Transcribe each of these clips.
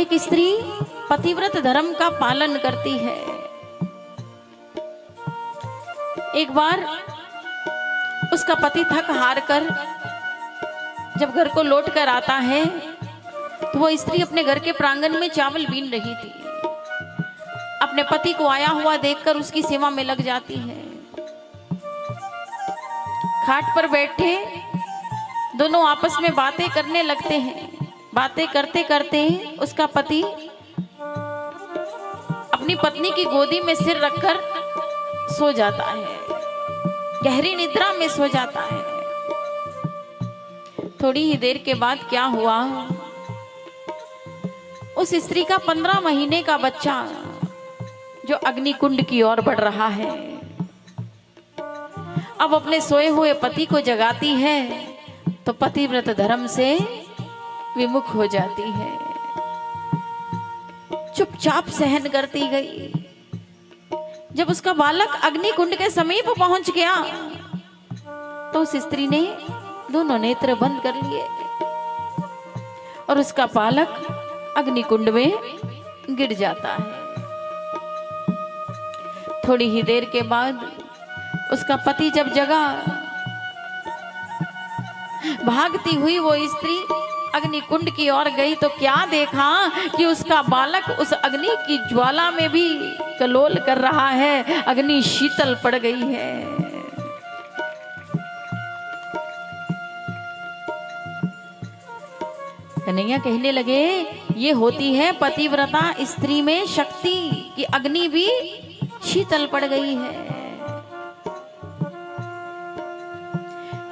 एक स्त्री पतिव्रत धर्म का पालन करती है। एक बार उसका पति थक हार कर जब घर को लौट कर आता है तो वो स्त्री अपने घर के प्रांगण में चावल बीन रही थी। अपने पति को आया हुआ देखकर उसकी सेवा में लग जाती है। खाट पर बैठे दोनों आपस में बातें करने लगते हैं। बातें करते करते उसका पति अपनी पत्नी की गोदी में सिर रखकर सो जाता है, गहरी निद्रा में सो जाता है। थोड़ी ही देर के बाद क्या हुआ, उस स्त्री का 15 महीने का बच्चा जो अग्निकुंड की ओर बढ़ रहा है, अब अपने सोए हुए पति को जगाती है तो पतिव्रत धर्म से विमुख हो जाती है। चुपचाप सहन करती गई। जब उसका बालक अग्निकुंड के समीप पहुंच गया तो उस स्त्री ने दोनों नेत्र बंद कर लिए और उसका बालक अग्निकुंड में गिर जाता है। थोड़ी ही देर के बाद उसका पति जब जगा, भागती हुई वो स्त्री अग्निकुंड की ओर गई तो क्या देखा कि उसका बालक उस अग्नि की ज्वाला में भी कलोल कर रहा है। अग्नि शीतल पड़ गई है। कन्हैया कहने लगे, ये होती है पतिव्रता स्त्री में शक्ति कि अग्नि भी शीतल पड़ गई है।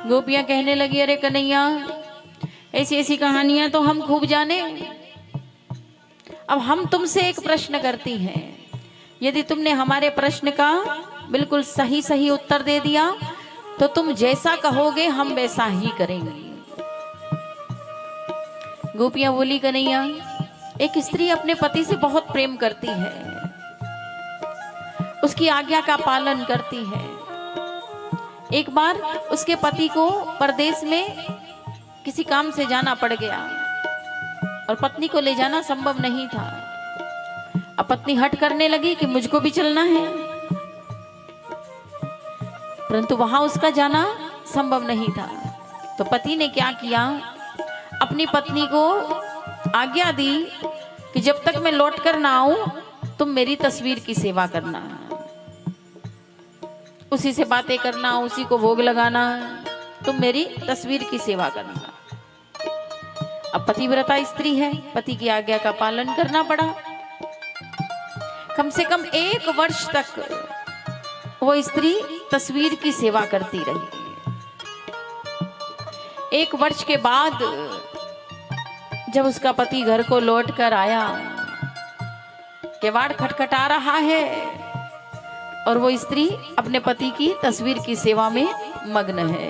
गोपियां कहने लगी, अरे कन्हैया, ऐसी ऐसी कहानियां तो हम खूब जाने। अब हम तुमसे एक प्रश्न करती हैं, यदि तुमने हमारे प्रश्न का बिल्कुल सही सही उत्तर दे दिया तो तुम जैसा कहोगे हम वैसा ही करेंगे। गोपियां बोली, कन्हैया, एक स्त्री अपने पति से बहुत प्रेम करती है, उसकी आज्ञा का पालन करती है। एक बार उसके पति को परदेश में किसी काम से जाना पड़ गया और पत्नी को ले जाना संभव नहीं था। अब पत्नी हट करने लगी कि मुझको भी चलना है, परंतु वहां उसका जाना संभव नहीं था। तो पति ने क्या किया, अपनी पत्नी को आज्ञा दी कि जब तक मैं लौट कर ना आऊं तुम मेरी तस्वीर की सेवा करना, उसी से बातें करना, उसी को भोग लगाना, तुम मेरी तस्वीर की सेवा करना। अब पतिव्रता स्त्री है, पति की आज्ञा का पालन करना पड़ा। कम से कम 1 वर्ष तक वो स्त्री तस्वीर की सेवा करती रही। 1 वर्ष के बाद जब उसका पति घर को लौट कर आया, केवाड़ खटखटा रहा है और वो स्त्री अपने पति की तस्वीर की सेवा में मग्न है।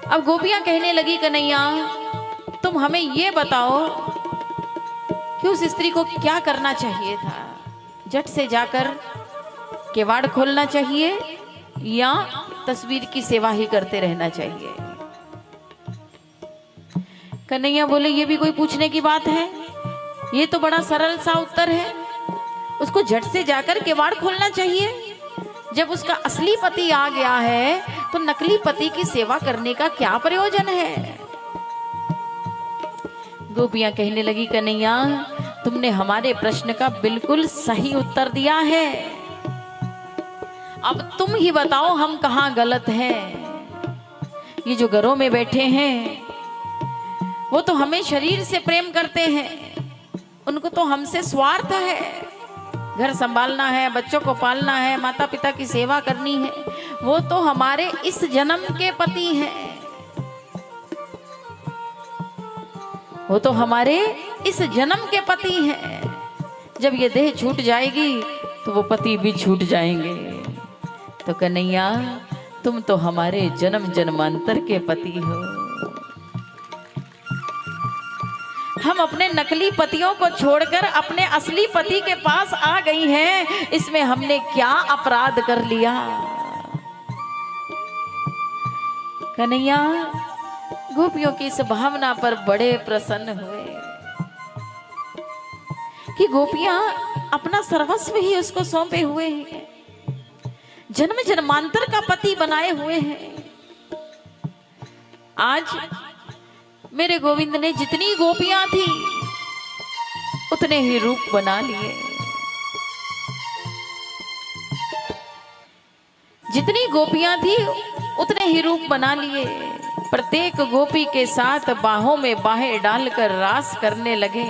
अब गोपियां कहने लगी, कन्हैया, तुम हमें ये बताओ कि उस स्त्री को क्या करना चाहिए था? झट से जाकर केवाड़ खोलना चाहिए या तस्वीर की सेवा ही करते रहना चाहिए? कन्हैया बोले, ये भी कोई पूछने की बात है? ये तो बड़ा सरल सा उत्तर है। उसको झट से जाकर केवाड़ खोलना चाहिए। जब उसका असली पति आ गया है तो नकली पति की सेवा करने का क्या प्रयोजन है? गोपियां कहने लगी, कन्हैया, तुमने हमारे प्रश्न का बिल्कुल सही उत्तर दिया है। अब तुम ही बताओ हम कहाँ गलत हैं। ये जो घरों में बैठे हैं वो तो हमें शरीर से प्रेम करते हैं, उनको तो हमसे स्वार्थ है। घर संभालना है, बच्चों को पालना है, माता पिता की सेवा करनी है। वो तो हमारे इस जन्म के पति हैं, वो तो हमारे इस जन्म के पति हैं। जब ये देह छूट जाएगी तो वो पति भी छूट जाएंगे। तो कन्हैया, तुम तो हमारे जन्म जन्मांतर के पति हो। हम अपने नकली पतियों को छोड़कर अपने असली पति के पास आ गई हैं। इसमें हमने क्या अपराध कर लिया? कन्हैया, गोपियों की इस भावना पर बड़े प्रसन्न हुए कि गोपियां अपना सर्वस्व ही उसको सौंपे हुए हैं, जन्म जन्मांतर का पति बनाए हुए हैं। आज मेरे गोविंद ने जितनी गोपियां थी उतने ही रूप बना लिए, जितनी गोपियां थी उतने ही रूप बना लिए। प्रत्येक गोपी के साथ बाहों में बाहें डालकर रास करने लगे।